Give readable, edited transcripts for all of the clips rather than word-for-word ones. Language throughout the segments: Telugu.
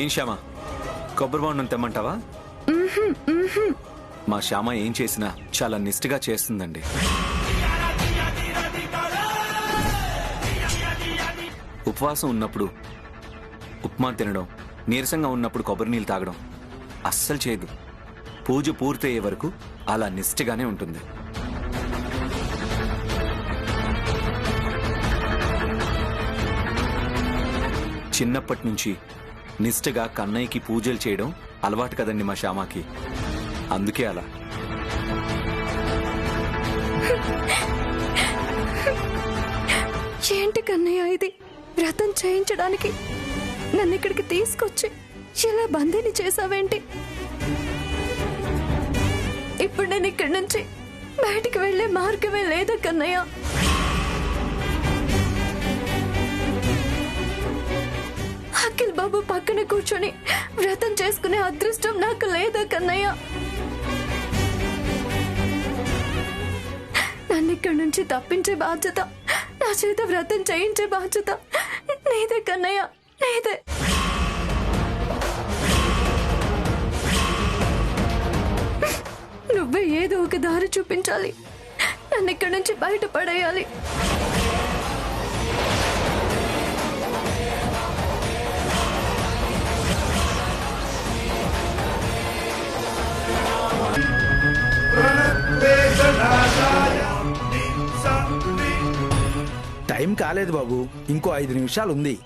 ఏం శ్యామ, కొబ్బరి బొండం తెమ్మంటావా? మా శ్యామ ఏం చేసినా చాలా నిష్ఠగా చేస్తుందండి. ఉపవాసం ఉన్నప్పుడు ఉప్మా తినడం, నీరసంగా ఉన్నప్పుడు కొబ్బరి నీళ్ళు తాగడం అస్సలు చేయదు. పూజ పూర్తయ్యే వరకు అలా నిష్ఠగానే ఉంటుంది. చిన్నప్పటి నుంచి నిష్ఠగా కన్నయ్యకి పూజలు చేయడం అలవాటు కదండి మా శ్యామకి. అందుకే అలా. ఏంటి కన్నయ్య ఇది? వ్రతం చేయించడానికి నన్ను ఇక్కడికి తీసుకొచ్చి ఇలా బందీని చేసావేంటి? ఇప్పుడు నేను ఇక్కడి నుంచి బయటికి వెళ్లే మార్గమే లేదా కన్నయ్య? అఖిల్ బాబు పక్కన కూర్చొని వ్రతం చేసుకునే అదృష్టం నాకు లేదా కన్నయ్య? నన్ను ఇక్కడి నుంచి తప్పించే బాధ్యత, నా చేత వ్రతం చేయించే బాధ్యత నీదే కన్నయ్య, నీదే. నువ్వే ఏదో ఒక దారి చూపించాలి, నన్ను ఇక్కడి నుంచి బయటపడేయాలి. టైం కాలేదు బాబు, ఇంకో 5 నిమిషాలు ఉంది.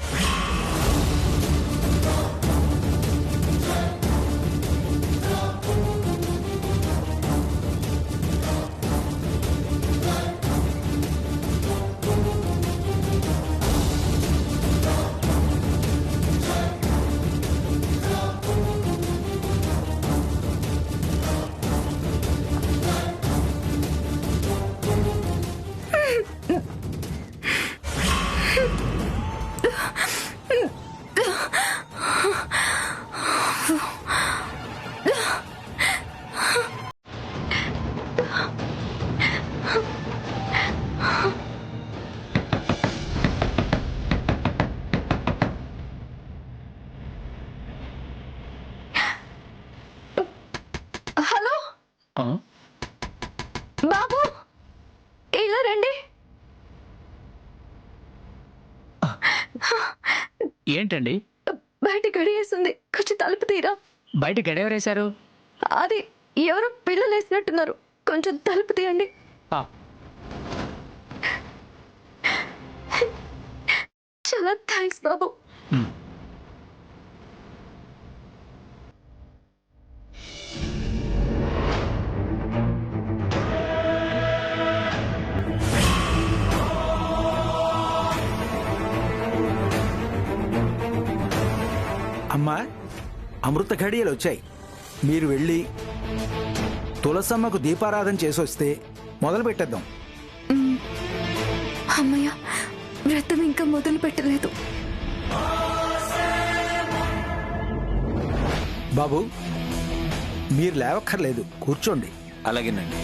హలో బాబు, ఇలా రండి. ఏంటండి? బయట గడియేస్తుంది, కొంచెం తలుపు తీరా. బయట గడెవరేశారు? అది ఎవరో పిల్లలు వేసినట్టున్నారు, కొంచెం తలుపు తీయండి. చాలా థ్యాంక్స్ బాబు. అమ్మా, అమృత ఘడియలు వచ్చాయి. మీరు వెళ్ళి తులసమ్మకు దీపారాధన చేసొస్తే మొదలు పెట్టేద్దాం. అమ్మయ్య, వ్రతం ఇంకా మొదలు పెట్టలేదు. బాబు, మీరు లేవక్కర్లేదు, కూర్చోండి. అలాగేనండి.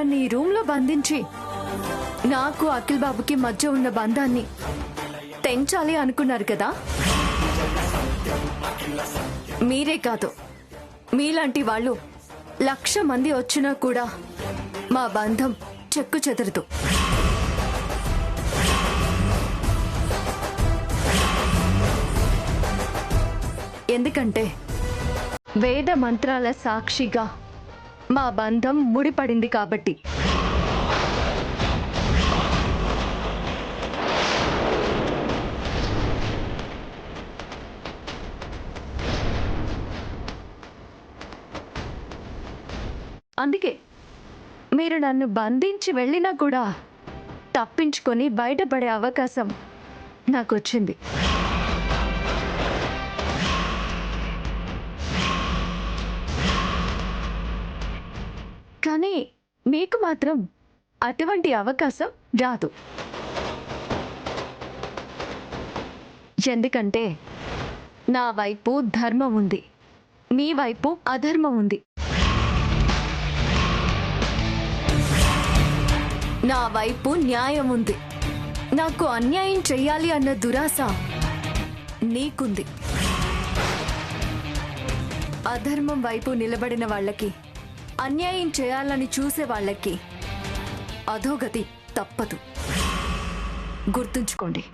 నన్ను ఈ రూమ్లో బంధించి నాకు అఖిల్ బాబుకి మధ్య ఉన్న బంధాన్ని తెంచాలి అనుకున్నారు కదా. మీరే కాదు, మీలాంటి వాళ్ళు 1,00,000 మంది వచ్చినా కూడా మా బంధం చెక్కు చెదరదు. ఎందుకంటే వేద మంత్రాల సాక్షిగా మా బంధం ముడిపడింది కాబట్టి. అందుకే మీరు నన్ను బంధించి వెళ్ళినా కూడా తప్పించుకొని బయటపడే అవకాశం నాకు వచ్చింది. కానీ మీకు మాత్రం అటువంటి అవకాశం రాదు. ఎందుకంటే నా వైపు ధర్మం ఉంది, మీ వైపు అధర్మం ఉంది. నా వైపు న్యాయం ఉంది, నాకు అన్యాయం చెయ్యాలి అన్న దురాశ నీకుంది. అధర్మం వైపు నిలబడిన వాళ్ళకి, అన్యాయం చేయాలని చూసే వాళ్ళకి అధోగతి తప్పదు. గుర్తుంచుకోండి.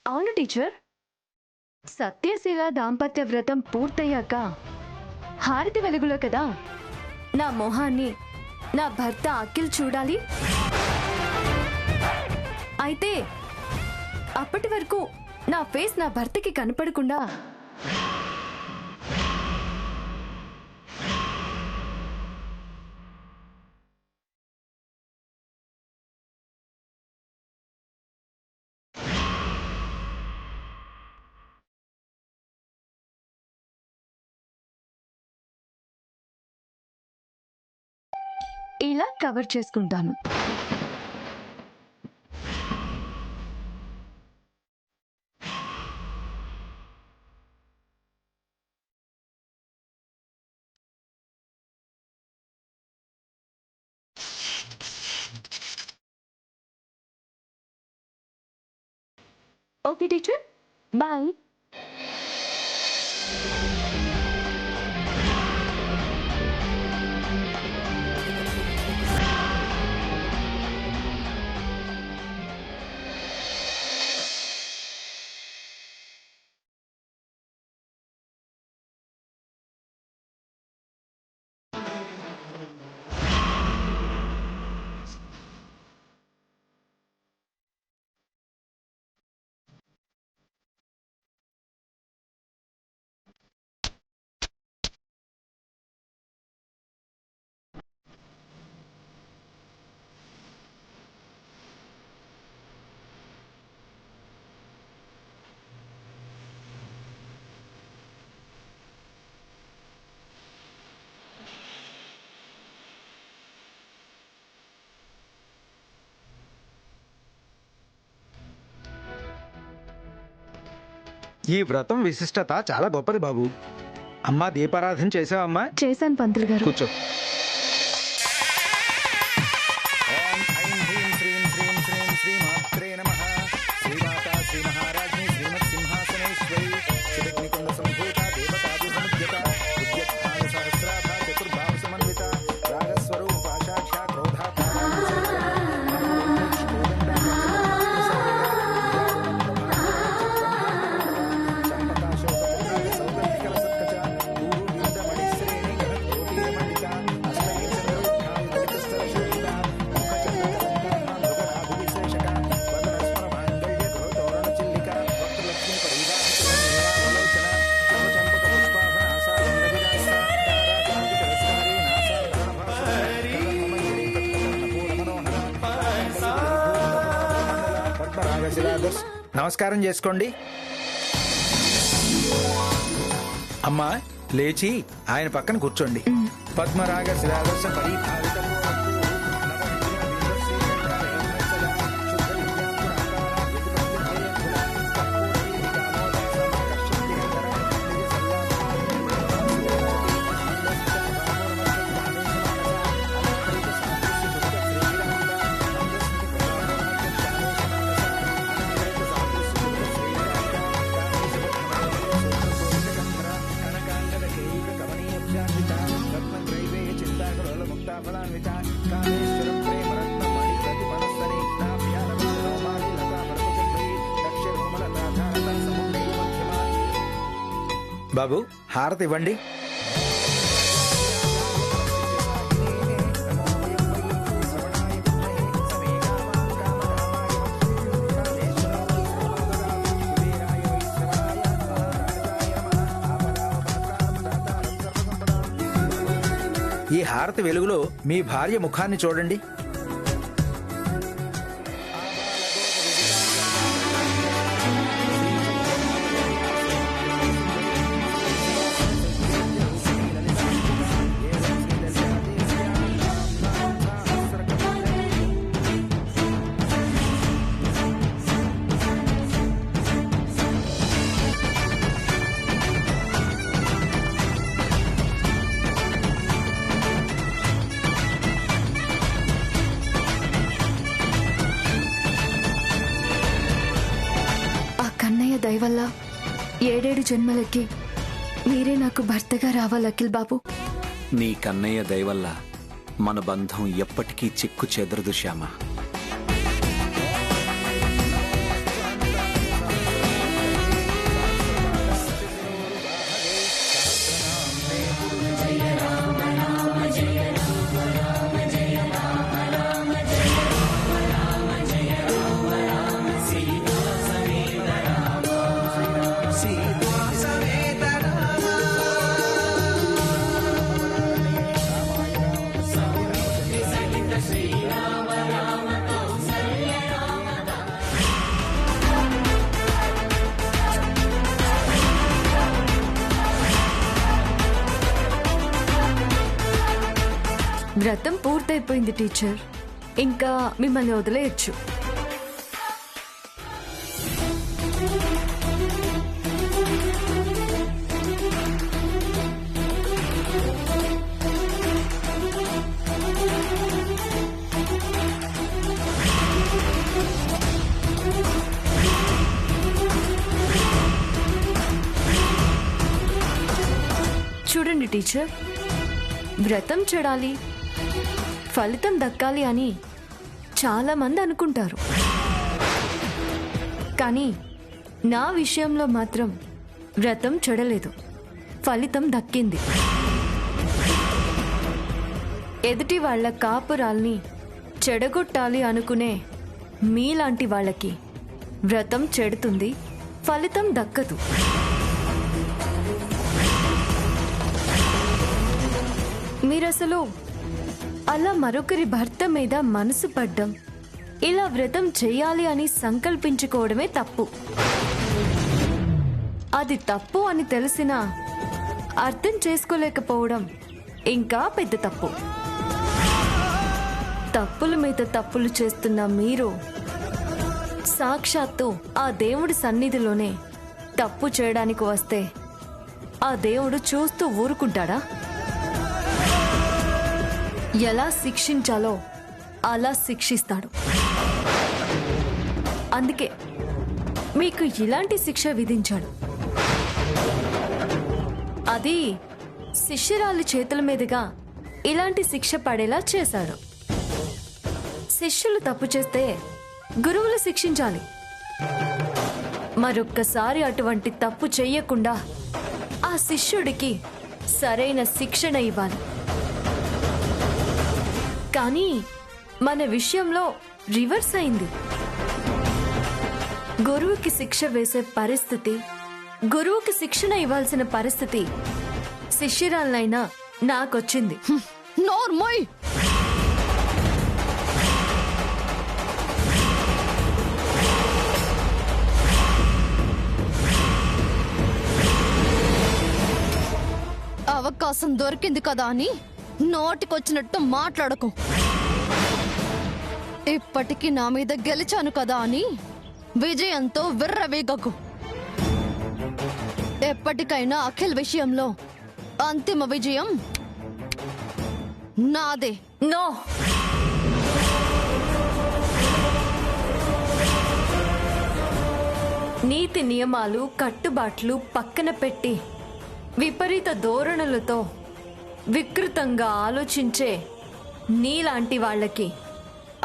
అవును టీచర్, సత్యశీల దాంపత్య వ్రతం పూర్తయ్యాక హారతి వెలుగులో కదా నా మొహాన్ని నా భర్త అఖిల్ చూడాలి. అయితే అప్పటి వరకు నా ఫేస్ నా భర్తకి కనపడకుండా ఇలా కవర్ చేసుకుంటాను. Okay teacher, bye. ఈ వ్రతం విశిష్టత చాలా గొప్పది బాబు. అమ్మా దీపారాధన చేసావమ్మా? చేశాను పంతులు గారు. కూర్చో. నమస్కారం చేసుకోండి. అమ్మా లేచి ఆయన పక్కన కూర్చోండి. పద్మరాగ శ్రావస పరిభావితం బాబు హారతి ఇవ్వండి. ఈ హారతి వెలుగులో మీ భార్య ముఖాన్ని చూడండి. దయవల్ల 7 జన్మలకి మీరే నాకు భర్తగా రావాలి అఖిల్ బాబు. నీ కన్నయ్య దయవల్ల మన బంధం ఎప్పటికీ చిక్కు చెదరదు శ్యామ. వ్రతం పూర్తయిపోయింది టీచర్. ఇంకా మిమ్మల్ని వదిలేయచ్చు. చూడండి టీచర్, వ్రతం చెడాలి, ఫలితం దక్కాలి అని చాలా మంది అనుకుంటారు. కానీ నా విషయంలో మాత్రం వ్రతం చెడలేదు, ఫలితం దక్కింది. ఎదుటి వాళ్ళ కాపురాల్ని చెడగొట్టాలి అనుకునే మీలాంటి వాళ్ళకి వ్రతం చెడుతుంది, ఫలితం దక్కదు. మీరసలు అలా మరొకరి భర్త మీద మనసు పడ్డం, ఇలా వ్రతం చేయాలి అని సంకల్పించుకోవడమే తప్పు. అది తప్పు అని తెలిసినా అర్థం చేసుకోలేకపోవడం ఇంకా పెద్ద తప్పు. తప్పుల మీద తప్పులు చేస్తున్న మీరు సాక్షాత్తు ఆ దేవుడి సన్నిధిలోనే తప్పు చేయడానికి వస్తే ఆ దేవుడు చూస్తూ ఊరుకుంటాడా? ఎలా శిక్షించాలో అలా శిక్షిస్తాడు. అందుకే మీకు ఇలాంటి శిక్ష విధించాడు. అది శిష్యురాలి చేతుల మీదుగా ఇలాంటి శిక్ష పడేలా చేశాడు. శిష్యులు తప్పు చేస్తే గురువులు శిక్షించాలి. మరొక్కసారి అటువంటి తప్పు చెయ్యకుండా ఆ శిష్యుడికి సరైన శిక్షణ ఇవ్వాలి. కానీ మన విషయంలో రివర్స్ అయింది. గురువుకి శిక్ష వేసే పరిస్థితి, గురువుకి శిక్షణ ఇవ్వాల్సిన పరిస్థితి శిష్యురాలైనా నాకొచ్చింది. నోర్మోయ్! అవకాశం దొరికింది కదా అని నోటికొచ్చినట్టు మాట్లాడకు. ఇప్పటికీ నా మీద గెలిచాను కదా అని విజయంతో విర్రవీగకు. ఎప్పటికైనా అఖిల్ విషయంలో అంతిమ విజయం నాదే. నో, నీతి నియమాలు కట్టుబాట్లు పక్కన పెట్టి విపరీత ధోరణులతో వికృతంగా ఆలోచించే నీలాంటి వాళ్ళకి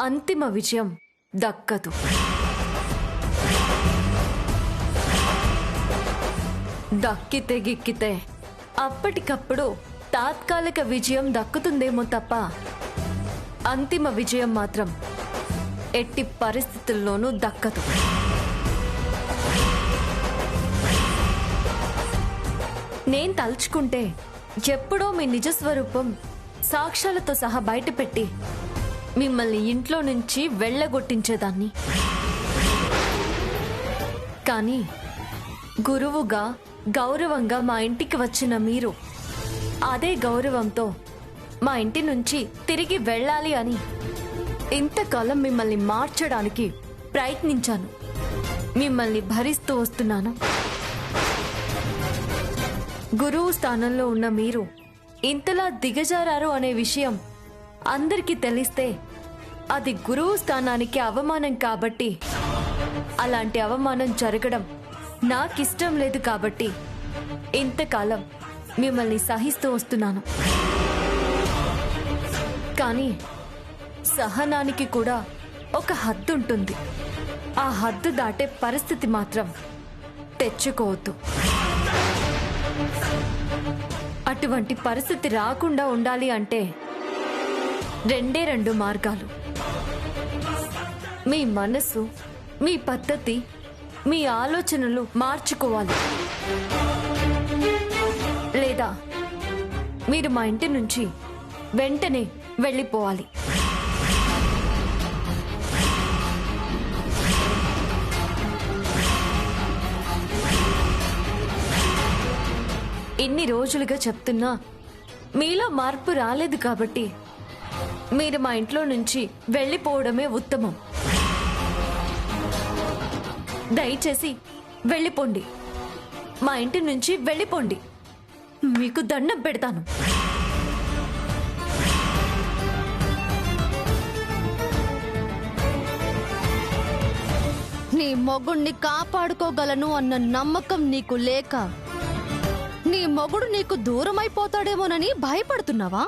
అంతిమ విజయం దక్కదు. దక్కితే గిక్కితే అప్పటికప్పుడు తాత్కాలిక విజయం దక్కుతుందేమో తప్ప అంతిమ విజయం మాత్రం ఎట్టి పరిస్థితుల్లోనూ దక్కదు. నేను తలుచుకుంటే ఎప్పుడో మీ నిజస్వరూపం సాక్ష్యాలతో సహా బయటపెట్టి మిమ్మల్ని ఇంట్లో నుంచి వెళ్ళగొట్టించేదాన్ని. కానీ గురువుగా గౌరవంగా మా ఇంటికి వచ్చిన మీరు అదే గౌరవంతో మా ఇంటి నుంచి తిరిగి వెళ్ళాలి అని ఇంతకాలం మిమ్మల్ని మార్చడానికి ప్రయత్నించాను. మిమ్మల్ని భరిస్తూ వస్తున్నాను. గురువు స్థానంలో ఉన్న మీరు ఇంతలా దిగజారారు అనే విషయం అందరికీ తెలిస్తే అది గురువు స్థానానికి అవమానం. కాబట్టి అలాంటి అవమానం జరగడం నాకిష్టం లేదు. కాబట్టి ఇంతకాలం మిమ్మల్ని సహిస్తూ వస్తున్నాను. కానీ సహనానికి కూడా ఒక హద్దు ఉంటుంది. ఆ హద్దు దాటే పరిస్థితి మాత్రం తెచ్చుకోవద్దు. అటువంటి పరిస్థితి రాకుండా ఉండాలి అంటే రెండు మార్గాలు. మీ మనసు, మీ పద్ధతి, మీ ఆలోచనలు మార్చుకోవాలి. లేదా మీరు మా ఇంటి నుంచి వెంటనే వెళ్ళిపోవాలి. ఇన్ని రోజులుగా చెప్తున్నా మీలో మార్పు రాలేదు. కాబట్టి మీరు మా ఇంట్లో నుంచి వెళ్ళిపోవడమే ఉత్తమం. దయచేసి వెళ్ళిపోండి. మా ఇంటి నుంచి వెళ్ళిపోండి. మీకు దండం పెడతాను. నీ మొగుణ్ణి కాపాడుకోగలను అన్న నమ్మకం నీకు లేక నీ మొగుడు నీకు దూరమైపోతాడేమోనని భయపడుతున్నావా?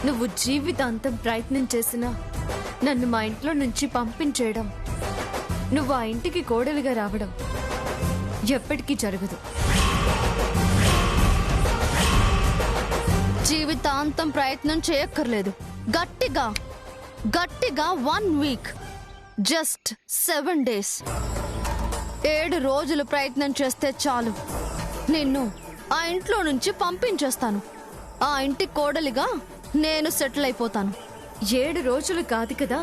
నువ్వు జీవితాంతం ప్రయత్నం చేసినా నన్ను మా ఇంట్లో నుంచి పంపించేయడం, నువ్వు ఆ ఇంటికి కోడలిగా రావడం ఎప్పటికీ జరగదు. జీవితాంతం ప్రయత్నం చేయక్కర్లేదు. గట్టిగా 1 వీక్, జస్ట్ 7 days, 7 రోజులు ప్రయత్నం చేస్తే చాలు. నిన్ను ఆ ఇంట్లో నుంచి పంపించేస్తాను. ఆ ఇంటి కోడలిగా నేను సెటిల్ అయిపోతాను. 7 రోజులు కాదు కదా,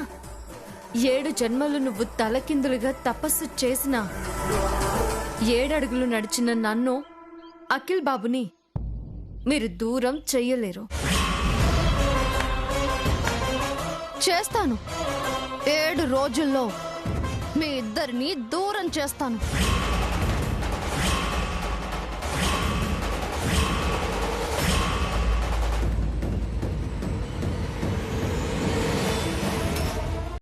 7 జన్మలు నువ్వు తలకిందులుగా తపస్సు చేసిన 7 అడుగులు నడిచిన నన్ను, అఖిల్ బాబుని మీరు దూరం చెయ్యలేరు. చేస్తాను. 7 రోజుల్లో మీ ఇద్దరిని దూరం చేస్తాను.